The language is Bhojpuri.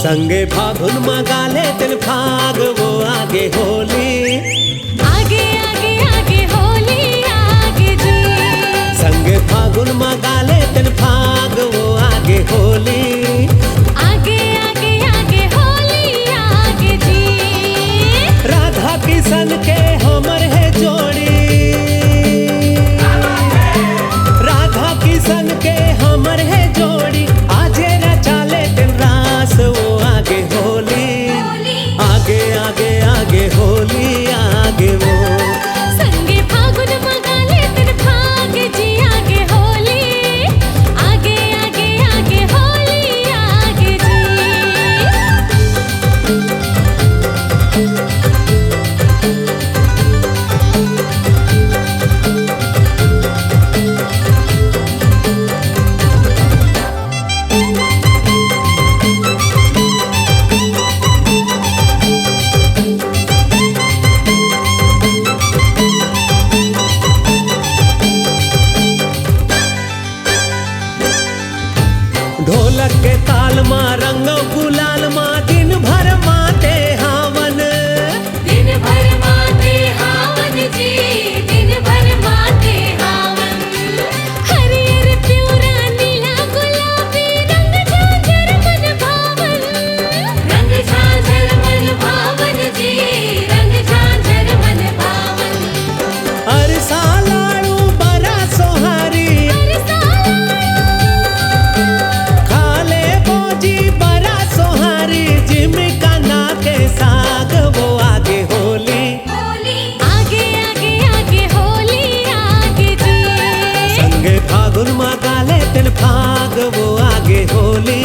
संगे फागुन मगाले दिन फाग वो आगे होली। आगे आगे आगे होली आगे जी। संगे फागुन मगाले दिन फाग वो आगे होली। आगे आगे आगे होली आगे जी। राधा किशन के हमर है जोड़ी। राधा किशन के हमर है जोड़ी। आजे रचाले दिन रास वो आगे होली। आगे आगे आगे होली आगे वो। संगे फागुन मगाले दिन फाग जी आगे होली। आगे आगे आगे होली आगे जी। ढोलक के ताल माँ रंग गुलाल माँ दिन भर माते हावन। दिन भर माते हावन जी। दिन भर माते हावन। हरियर प्यूरा नीला गुलाबी रंग झांझर मन भावन। रंग झांझर मन भावन जी। रंग झांझर मन भावन। अरसा लाड़ू बड़ा सोहारी। खाले बोजी बड़ा सोहारी। जिमिका ना के साग वो आगे होली। आगे आगे आगे होली आगे जी। संगे फागुन मगाले दिन फाग वो आगे होली।